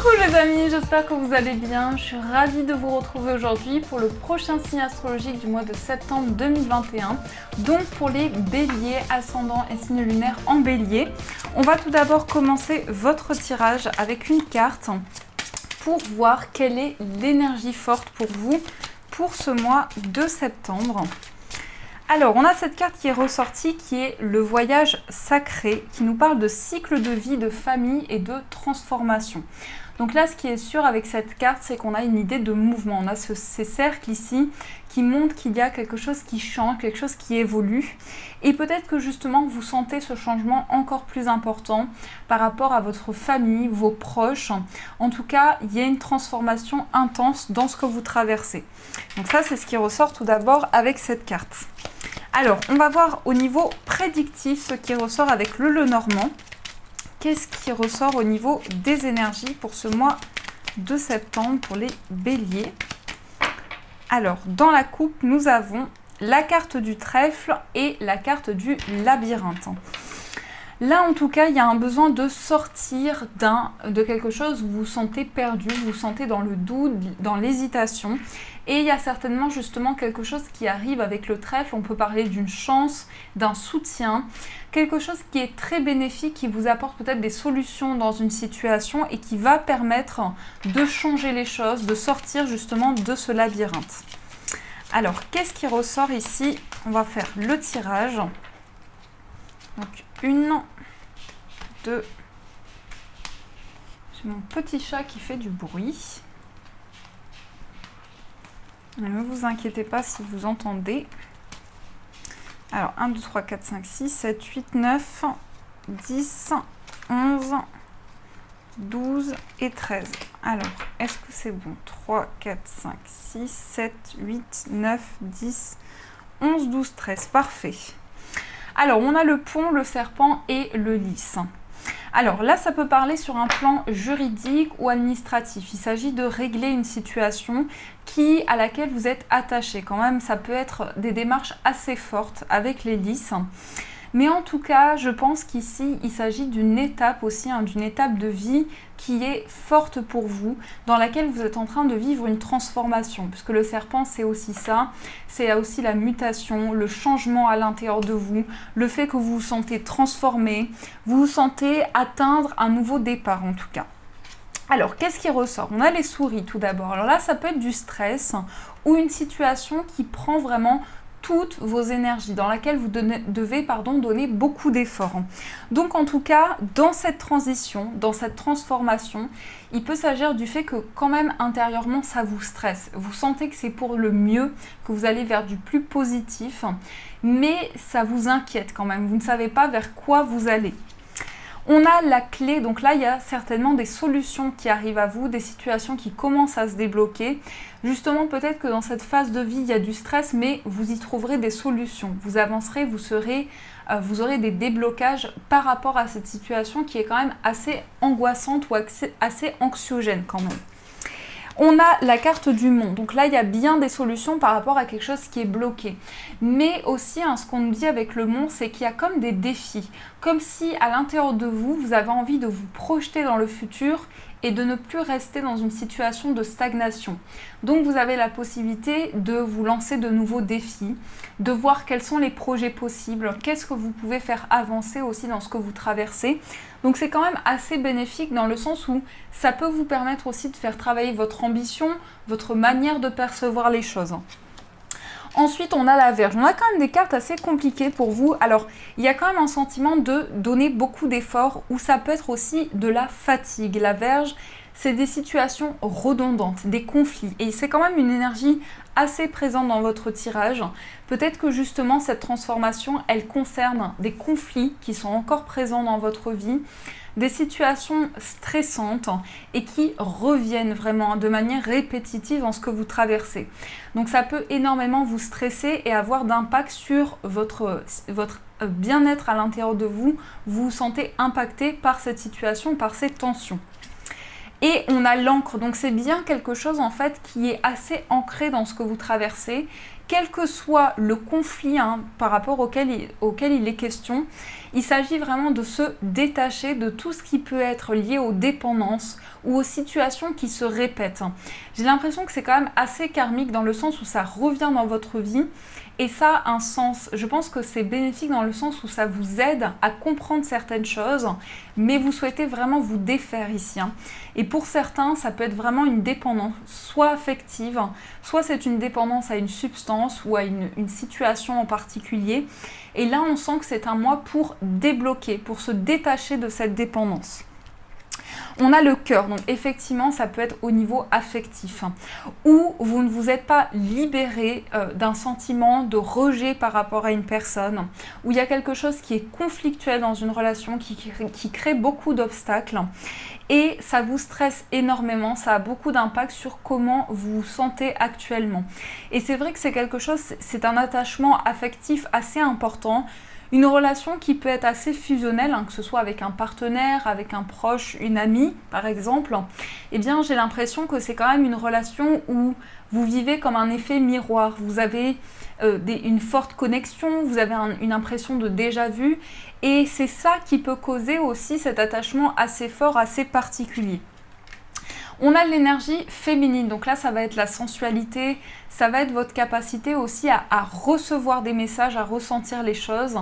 Coucou les amis, j'espère que vous allez bien. Je suis ravie de vous retrouver aujourd'hui pour le prochain signe astrologique du mois de septembre 2021. Donc pour les béliers, ascendant et signe lunaire en bélier. On va tout d'abord commencer votre tirage avec une carte pour voir quelle est l'énergie forte pour vous pour ce mois de septembre. Alors, on a cette carte qui est ressortie, qui est le voyage sacré, qui nous parle de cycle de vie, de famille et de transformation. Donc là, ce qui est sûr avec cette carte, c'est qu'on a une idée de mouvement. On a ces cercles ici qui montrent qu'il y a quelque chose qui change, quelque chose qui évolue. Et peut-être que justement, vous sentez ce changement encore plus important par rapport à votre famille, vos proches. En tout cas, il y a une transformation intense dans ce que vous traversez. Donc ça, c'est ce qui ressort tout d'abord avec cette carte. Alors, on va voir au niveau prédictif ce qui ressort avec le Lenormand. Qu'est-ce qui ressort au niveau des énergies pour ce mois de septembre pour les béliers? Alors, dans la coupe, nous avons la carte du trèfle et la carte du labyrinthe. Là, en tout cas, il y a un besoin de sortir de quelque chose où vous vous sentez perdu, vous vous sentez dans le doute, dans l'hésitation. Et il y a certainement justement quelque chose qui arrive avec le trèfle. On peut parler d'une chance, d'un soutien, quelque chose qui est très bénéfique, qui vous apporte peut-être des solutions dans une situation et qui va permettre de changer les choses, de sortir justement de ce labyrinthe. Alors, qu'est-ce qui ressort ici? On va faire le tirage. Donc, 1, 2. J'ai mon petit chat qui fait du bruit. Ne vous inquiétez pas si vous entendez. Alors, 1, 2, 3, 4, 5, 6, 7, 8, 9, 10, 11, 12 et 13. Alors, est-ce que c'est bon? 3, 4, 5, 6, 7, 8, 9, 10, 11, 12, 13. Parfait. Alors, on a le pont, le serpent et le lys. Alors là, ça peut parler sur un plan juridique ou administratif. Il s'agit de régler une situation à laquelle vous êtes attaché. Quand même, ça peut être des démarches assez fortes avec les lys. Mais en tout cas, je pense qu'ici, il s'agit d'une étape aussi, d'une étape de vie qui est forte pour vous, dans laquelle vous êtes en train de vivre une transformation. Puisque le serpent, c'est aussi ça, c'est aussi la mutation, le changement à l'intérieur de vous, le fait que vous vous sentez transformé, vous vous sentez atteindre un nouveau départ en tout cas. Alors, qu'est-ce qui ressort? On a les souris tout d'abord. Alors là, ça peut être du stress ou une situation qui prend vraiment toutes vos énergies, dans laquelle vous devez donner beaucoup d'efforts. Donc en tout cas, dans cette transition, dans cette transformation, il peut s'agir du fait que quand même intérieurement ça vous stresse. Vous sentez que c'est pour le mieux, que vous allez vers du plus positif, mais ça vous inquiète quand même. Vous ne savez pas vers quoi vous allez. On a la clé, donc là il y a certainement des solutions qui arrivent à vous, des situations qui commencent à se débloquer. Justement, peut-être que dans cette phase de vie, il y a du stress, mais vous y trouverez des solutions. Vous avancerez, vous aurez des déblocages par rapport à cette situation qui est quand même assez angoissante ou assez anxiogène quand même. On a la carte du monde, donc là il y a bien des solutions par rapport à quelque chose qui est bloqué. Mais aussi, ce qu'on nous dit avec le monde, c'est qu'il y a comme des défis. Comme si à l'intérieur de vous, vous avez envie de vous projeter dans le futur et de ne plus rester dans une situation de stagnation. Donc vous avez la possibilité de vous lancer de nouveaux défis, de voir quels sont les projets possibles, qu'est-ce que vous pouvez faire avancer aussi dans ce que vous traversez. Donc c'est quand même assez bénéfique dans le sens où ça peut vous permettre aussi de faire travailler votre ambition, votre manière de percevoir les choses. Ensuite, on a la Vierge. On a quand même des cartes assez compliquées pour vous. Alors, il y a quand même un sentiment de donner beaucoup d'efforts ou ça peut être aussi de la fatigue. La Vierge, c'est des situations redondantes, des conflits. Et c'est quand même une énergie assez présente dans votre tirage. Peut-être que justement, cette transformation, elle concerne des conflits qui sont encore présents dans votre vie, des situations stressantes et qui reviennent vraiment de manière répétitive dans ce que vous traversez. Donc ça peut énormément vous stresser et avoir d'impact sur votre bien-être à l'intérieur de vous. Vous vous sentez impacté par cette situation, par ces tensions. Et on a l'encre, donc c'est bien quelque chose en fait qui est assez ancré dans ce que vous traversez quel que soit le conflit par rapport auquel il est question, il s'agit vraiment de se détacher de tout ce qui peut être lié aux dépendances ou aux situations qui se répètent. J'ai l'impression que c'est quand même assez karmique dans le sens où ça revient dans votre vie et ça a un sens. Je pense que c'est bénéfique dans le sens où ça vous aide à comprendre certaines choses, mais vous souhaitez vraiment vous défaire ici. Et pour certains, ça peut être vraiment une dépendance, soit affective, soit c'est une dépendance à une substance ou à une situation en particulier. Et là, on sent que c'est un mois pour débloquer, pour se détacher de cette dépendance. On a le cœur, donc effectivement, ça peut être au niveau affectif, où vous ne vous êtes pas libéré d'un sentiment de rejet par rapport à une personne, où il y a quelque chose qui est conflictuel dans une relation, qui crée beaucoup d'obstacles, et ça vous stresse énormément, ça a beaucoup d'impact sur comment vous vous sentez actuellement. Et c'est vrai que c'est quelque chose, c'est un attachement affectif assez important, une relation qui peut être assez fusionnelle, que ce soit avec un partenaire, avec un proche, une amie par exemple, eh bien j'ai l'impression que c'est quand même une relation où vous vivez comme un effet miroir. Vous avez une forte connexion, vous avez une impression de déjà-vu et c'est ça qui peut causer aussi cet attachement assez fort, assez particulier. On a l'énergie féminine, donc là ça va être la sensualité, ça va être votre capacité aussi à recevoir des messages, à ressentir les choses.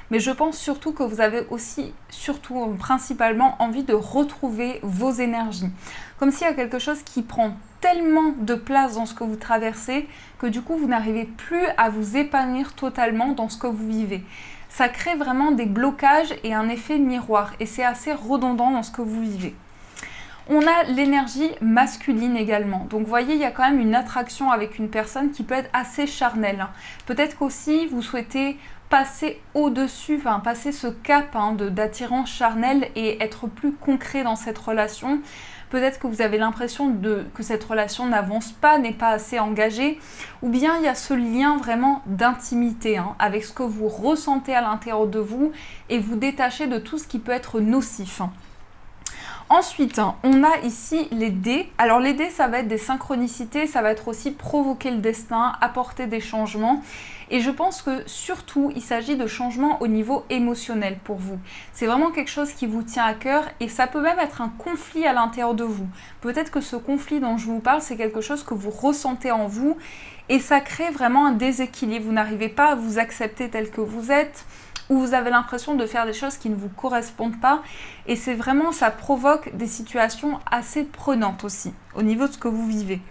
Mais je pense surtout que vous avez aussi, principalement, envie de retrouver vos énergies. Comme s'il y a quelque chose qui prend tellement de place dans ce que vous traversez que du coup vous n'arrivez plus à vous épanouir totalement dans ce que vous vivez. Ça crée vraiment des blocages et un effet miroir et c'est assez redondant dans ce que vous vivez. On a l'énergie masculine également. Donc vous voyez, il y a quand même une attraction avec une personne qui peut être assez charnelle. Peut-être qu'aussi vous souhaitez passer au-dessus, passer ce cap d'attirance charnelle et être plus concret dans cette relation. Peut-être que vous avez l'impression que cette relation n'avance pas, n'est pas assez engagée. Ou bien il y a ce lien vraiment d'intimité avec ce que vous ressentez à l'intérieur de vous et vous détachez de tout ce qui peut être nocif. Ensuite, on a ici les dés. Alors les dés, ça va être des synchronicités, ça va être aussi provoquer le destin, apporter des changements. Et je pense que surtout, il s'agit de changements au niveau émotionnel pour vous. C'est vraiment quelque chose qui vous tient à cœur et ça peut même être un conflit à l'intérieur de vous. Peut-être que ce conflit dont je vous parle, c'est quelque chose que vous ressentez en vous et ça crée vraiment un déséquilibre. Vous n'arrivez pas à vous accepter tel que vous êtes, où vous avez l'impression de faire des choses qui ne vous correspondent pas et c'est vraiment, ça provoque des situations assez prenantes aussi au niveau de ce que vous vivez.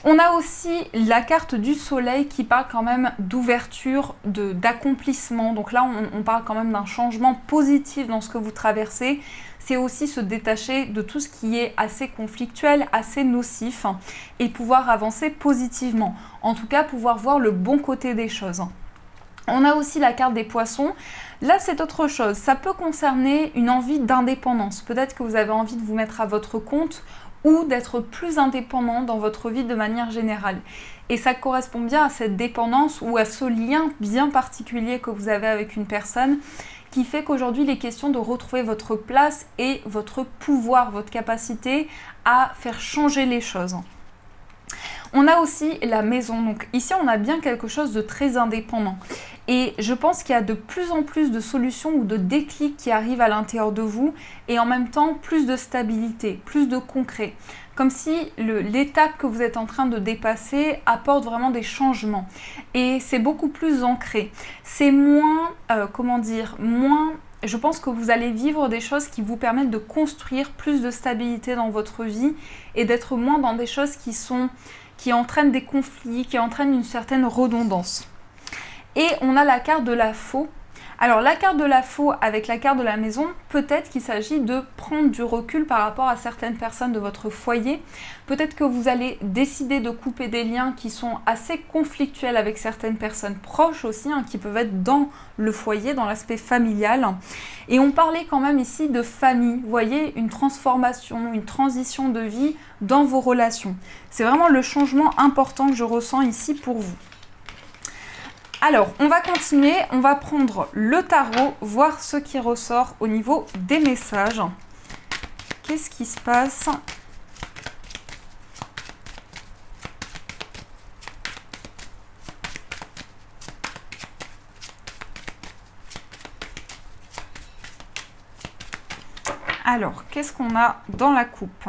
On a aussi la carte du soleil qui parle quand même d'ouverture, d'accomplissement. Donc là, on parle quand même d'un changement positif dans ce que vous traversez. C'est aussi se détacher de tout ce qui est assez conflictuel, assez nocif et pouvoir avancer positivement. En tout cas, pouvoir voir le bon côté des choses. On a aussi la carte des poissons. Là, c'est autre chose. Ça peut concerner une envie d'indépendance. Peut-être que vous avez envie de vous mettre à votre compte ou d'être plus indépendant dans votre vie de manière générale. Et ça correspond bien à cette dépendance ou à ce lien bien particulier que vous avez avec une personne qui fait qu'aujourd'hui, il est question de retrouver votre place et votre pouvoir, votre capacité à faire changer les choses. On a aussi la maison. Donc ici, on a bien quelque chose de très indépendant. Et je pense qu'il y a de plus en plus de solutions ou de déclics qui arrivent à l'intérieur de vous et en même temps plus de stabilité, plus de concret. Comme si l'étape que vous êtes en train de dépasser apporte vraiment des changements. Et c'est beaucoup plus ancré. C'est moins, je pense que vous allez vivre des choses qui vous permettent de construire plus de stabilité dans votre vie et d'être moins dans des choses qui entraînent des conflits, qui entraînent une certaine redondance. Et on a la carte de la faux. Alors la carte de la faux avec la carte de la maison, peut-être qu'il s'agit de prendre du recul par rapport à certaines personnes de votre foyer. Peut-être que vous allez décider de couper des liens qui sont assez conflictuels avec certaines personnes proches aussi, qui peuvent être dans le foyer, dans l'aspect familial. Et on parlait quand même ici de famille. Vous voyez, une transformation, une transition de vie dans vos relations. C'est vraiment le changement important que je ressens ici pour vous. Alors, on va continuer, on va prendre le tarot, voir ce qui ressort au niveau des messages. Qu'est-ce qui se passe ? Alors, qu'est-ce qu'on a dans la coupe?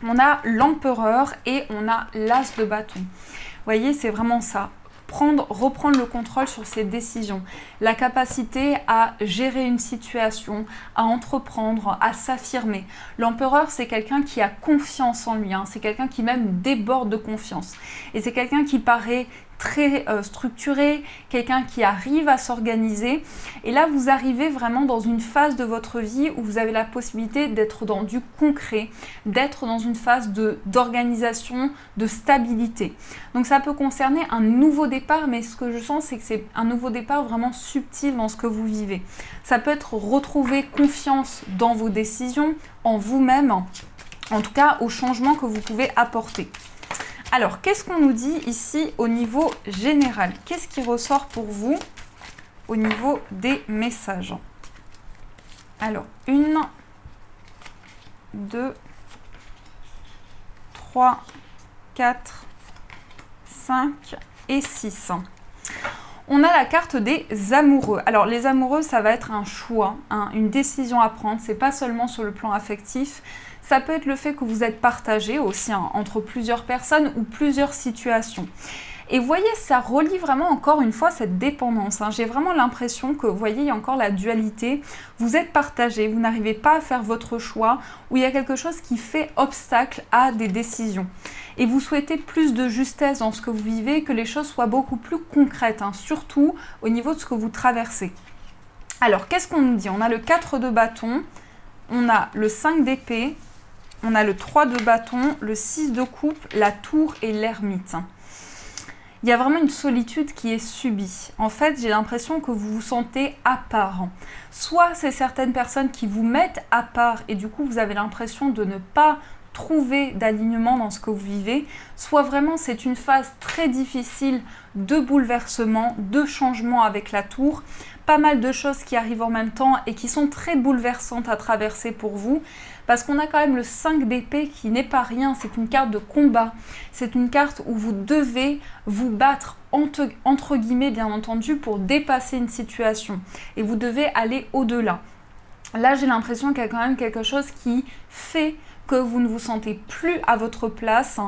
On a l'empereur et on a l'as de bâton. Vous voyez, c'est vraiment ça. Reprendre le contrôle sur ses décisions, la capacité à gérer une situation, à entreprendre, à s'affirmer. L'empereur, c'est quelqu'un qui a confiance en lui, hein. C'est quelqu'un qui même déborde de confiance. Et c'est quelqu'un qui paraît très structuré, quelqu'un qui arrive à s'organiser. Et là, vous arrivez vraiment dans une phase de votre vie où vous avez la possibilité d'être dans du concret, d'être dans une phase d'organisation, de stabilité. Donc ça peut concerner un nouveau départ, mais ce que je sens, c'est que c'est un nouveau départ vraiment subtil dans ce que vous vivez. Ça peut être retrouver confiance dans vos décisions, en vous-même, en tout cas au changement que vous pouvez apporter. Alors, qu'est-ce qu'on nous dit ici au niveau général? Qu'est-ce qui ressort pour vous au niveau des messages? Alors, 1, 2, 3, 4, 5 et 6. On a la carte des amoureux. Alors, les amoureux, ça va être un choix, une décision à prendre. C'est pas seulement sur le plan affectif. Ça peut être le fait que vous êtes partagé aussi entre plusieurs personnes ou plusieurs situations. Et vous voyez, ça relie vraiment encore une fois cette dépendance. J'ai vraiment l'impression que, vous voyez, il y a encore la dualité. Vous êtes partagé, vous n'arrivez pas à faire votre choix, ou il y a quelque chose qui fait obstacle à des décisions. Et vous souhaitez plus de justesse dans ce que vous vivez, que les choses soient beaucoup plus concrètes, surtout au niveau de ce que vous traversez. Alors, qu'est-ce qu'on nous dit? On a le 4 de bâton, on a le 5 d'épée, on a le 3 de bâton, le 6 de coupe, la tour et l'ermite. Il y a vraiment une solitude qui est subie. En fait, j'ai l'impression que vous vous sentez à part. Soit c'est certaines personnes qui vous mettent à part et du coup vous avez l'impression de ne pas trouver d'alignement dans ce que vous vivez, soit vraiment c'est une phase très difficile de bouleversement, de changement avec la tour, pas mal de choses qui arrivent en même temps et qui sont très bouleversantes à traverser pour vous, parce qu'on a quand même le 5 d'épée qui n'est pas rien, c'est une carte de combat, c'est une carte où vous devez vous battre entre guillemets bien entendu pour dépasser une situation et vous devez aller au-delà. Là j'ai l'impression qu'il y a quand même quelque chose qui fait que vous ne vous sentez plus à votre place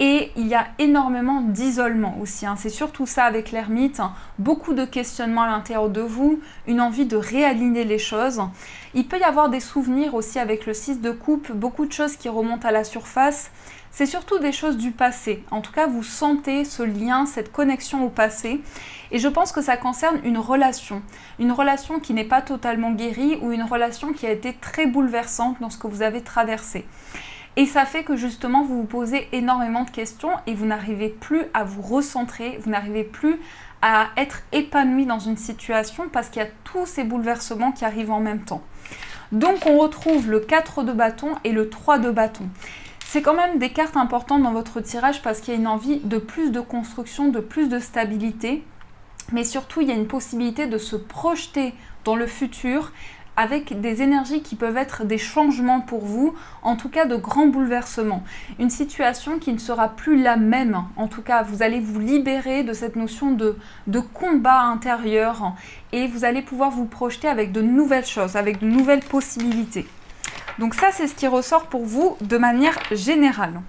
et il y a énormément d'isolement aussi. C'est surtout ça avec l'ermite, beaucoup de questionnements à l'intérieur de vous, une envie de réaligner les choses. Il peut y avoir des souvenirs aussi avec le 6 de coupe, beaucoup de choses qui remontent à la surface. C'est surtout des choses du passé. En tout cas, vous sentez ce lien, cette connexion au passé. Et je pense que ça concerne une relation qui n'est pas totalement guérie ou une relation qui a été très bouleversante dans ce que vous avez traversé. Et ça fait que justement, vous vous posez énormément de questions et vous n'arrivez plus à vous recentrer, vous n'arrivez plus à être épanoui dans une situation parce qu'il y a tous ces bouleversements qui arrivent en même temps. Donc, on retrouve le 4 de bâton et le 3 de bâton. C'est quand même des cartes importantes dans votre tirage parce qu'il y a une envie de plus de construction, de plus de stabilité. Mais surtout, il y a une possibilité de se projeter dans le futur avec des énergies qui peuvent être des changements pour vous, en tout cas de grands bouleversements. Une situation qui ne sera plus la même. En tout cas, vous allez vous libérer de cette notion de combat intérieur et vous allez pouvoir vous projeter avec de nouvelles choses, avec de nouvelles possibilités. Donc ça, c'est ce qui ressort pour vous de manière générale.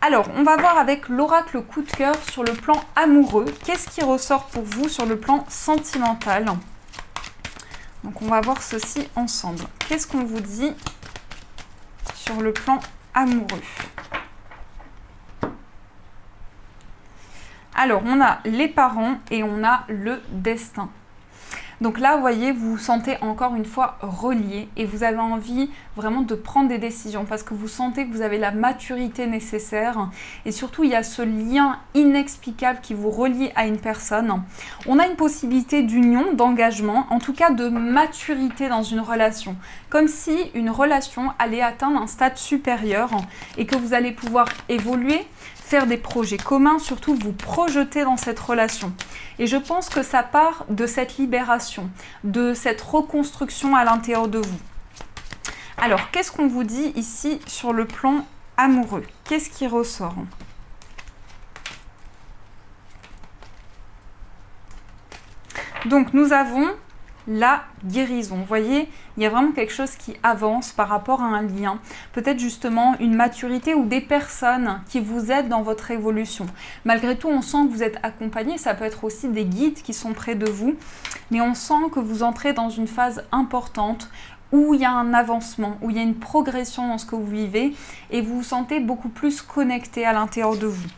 Alors, on va voir avec l'oracle coup de cœur sur le plan amoureux. Qu'est-ce qui ressort pour vous sur le plan sentimental? Donc, on va voir ceci ensemble. Qu'est-ce qu'on vous dit sur le plan amoureux? Alors, on a les parents et on a le destin. Donc là, vous voyez, vous vous sentez encore une fois relié et vous avez envie vraiment de prendre des décisions parce que vous sentez que vous avez la maturité nécessaire et surtout, il y a ce lien inexplicable qui vous relie à une personne. On a une possibilité d'union, d'engagement, en tout cas de maturité dans une relation. Comme si une relation allait atteindre un stade supérieur et que vous allez pouvoir évoluer, faire des projets communs, surtout vous projeter dans cette relation. Et je pense que ça part de cette libération, de cette reconstruction à l'intérieur de vous. Alors, qu'est-ce qu'on vous dit ici sur le plan amoureux? Qu'est-ce qui ressort? Donc, nous avons la guérison. Vous voyez, il y a vraiment quelque chose qui avance par rapport à un lien. Peut-être justement une maturité ou des personnes qui vous aident dans votre évolution. Malgré tout, on sent que vous êtes accompagné. Ça peut être aussi des guides qui sont près de vous. Mais on sent que vous entrez dans une phase importante où il y a un avancement, où il y a une progression dans ce que vous vivez et vous vous sentez beaucoup plus connecté à l'intérieur de vous.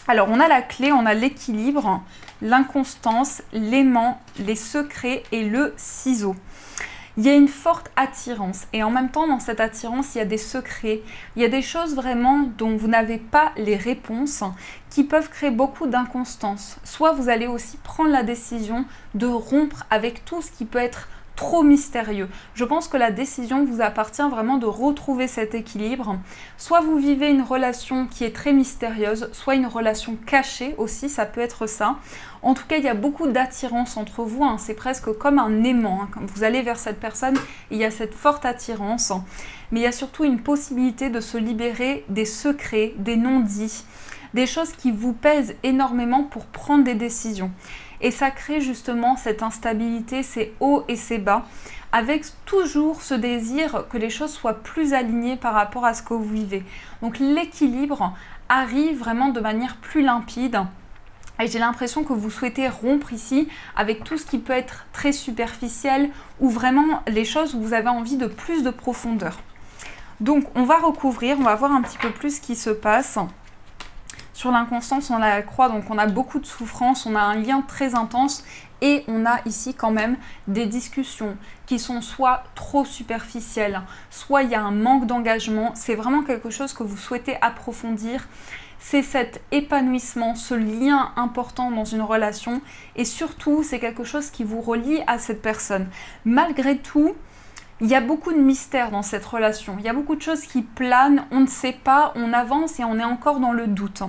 Alors, on a la clé, on a l'équilibre, l'inconstance, l'aimant, les secrets et le ciseau. Il y a une forte attirance et en même temps, dans cette attirance, il y a des secrets, il y a des choses vraiment dont vous n'avez pas les réponses qui peuvent créer beaucoup d'inconstance. Soit vous allez aussi prendre la décision de rompre avec tout ce qui peut être trop mystérieux. Je pense que la décision vous appartient vraiment de retrouver cet équilibre. Soit vous vivez une relation qui est très mystérieuse, soit une relation cachée aussi, ça peut être ça. En tout cas, il y a beaucoup d'attirance entre vous, hein. C'est presque comme un aimant. Hein. Quand vous allez vers cette personne, il y a cette forte attirance. Mais il y a surtout une possibilité de se libérer des secrets, des non-dits, des choses qui vous pèsent énormément pour prendre des décisions. Et ça crée justement cette instabilité, ces hauts et ces bas, avec toujours ce désir que les choses soient plus alignées par rapport à ce que vous vivez. Donc l'équilibre arrive vraiment de manière plus limpide. Et j'ai l'impression que vous souhaitez rompre ici avec tout ce qui peut être très superficiel ou vraiment les choses où vous avez envie de plus de profondeur. Donc on va recouvrir, on va voir un petit peu plus ce qui se passe. Sur l'inconstance, on a la croix, donc on a beaucoup de souffrance, on a un lien très intense et on a ici quand même des discussions qui sont soit trop superficielles, soit il y a un manque d'engagement. C'est vraiment quelque chose que vous souhaitez approfondir. C'est cet épanouissement, ce lien important dans une relation et surtout, c'est quelque chose qui vous relie à cette personne. Malgré tout, il y a beaucoup de mystères dans cette relation. Il y a beaucoup de choses qui planent, on ne sait pas, on avance et on est encore dans le doute.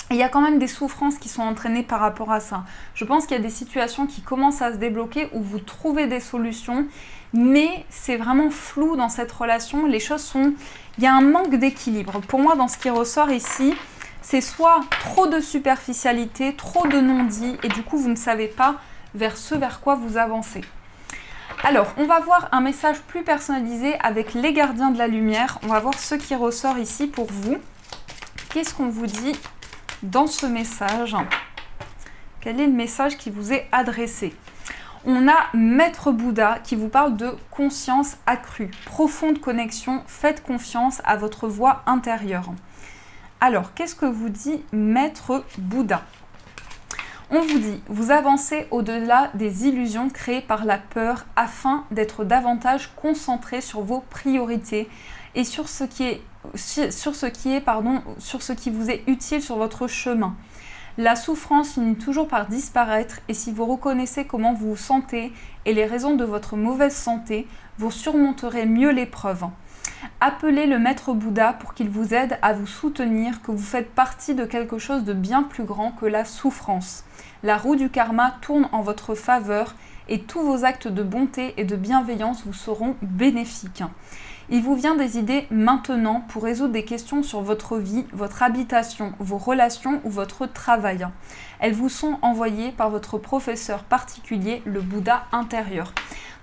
Et il y a quand même des souffrances qui sont entraînées par rapport à ça. Je pense qu'il y a des situations qui commencent à se débloquer où vous trouvez des solutions, mais c'est vraiment flou dans cette relation. Les choses sont... Il y a un manque d'équilibre. Pour moi, dans ce qui ressort ici, c'est soit trop de superficialité, trop de non-dits, et du coup, vous ne savez pas vers quoi vous avancez. Alors, on va voir un message plus personnalisé avec les gardiens de la lumière. On va voir ce qui ressort ici pour vous. Qu'est-ce qu'on vous dit dans ce message? Quel est le message qui vous est adressé? On a Maître Bouddha qui vous parle de conscience accrue, profonde connexion, faites confiance à votre voix intérieure. Alors, qu'est-ce que vous dit Maître Bouddha? On vous dit, vous avancez au-delà des illusions créées par la peur afin d'être davantage concentré sur vos priorités et sur ce qui vous est utile sur votre chemin. La souffrance finit toujours par disparaître et si vous reconnaissez comment vous vous sentez et les raisons de votre mauvaise santé, vous surmonterez mieux l'épreuve. Appelez le Maître Bouddha pour qu'il vous aide à vous soutenir que vous faites partie de quelque chose de bien plus grand que la souffrance. La roue du karma tourne en votre faveur et tous vos actes de bonté et de bienveillance vous seront bénéfiques. Il vous vient des idées maintenant pour résoudre des questions sur votre vie, votre habitation, vos relations ou votre travail. Elles vous sont envoyées par votre professeur particulier, le Bouddha intérieur.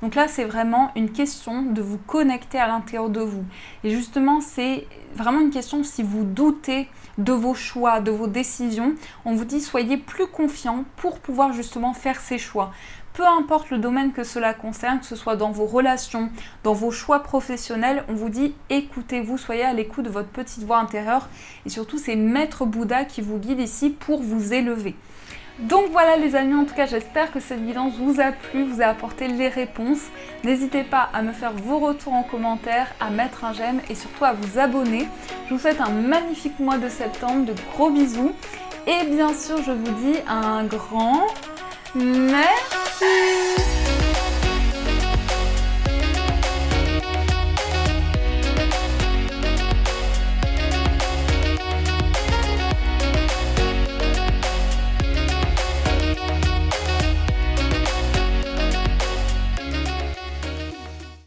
Donc là, c'est vraiment une question de vous connecter à l'intérieur de vous. Et justement, c'est vraiment une question si vous doutez de vos choix, de vos décisions. On vous dit soyez plus confiant pour pouvoir justement faire ces choix. Peu importe le domaine que cela concerne, que ce soit dans vos relations, dans vos choix professionnels, on vous dit écoutez-vous, soyez à l'écoute de votre petite voix intérieure. Et surtout, c'est Maître Bouddha qui vous guide ici pour vous élever. Donc voilà les amis, en tout cas j'espère que cette guidance vous a plu, vous a apporté les réponses. N'hésitez pas à me faire vos retours en commentaire, à mettre un j'aime et surtout à vous abonner. Je vous souhaite un magnifique mois de septembre, de gros bisous. Et bien sûr je vous dis un grand merci.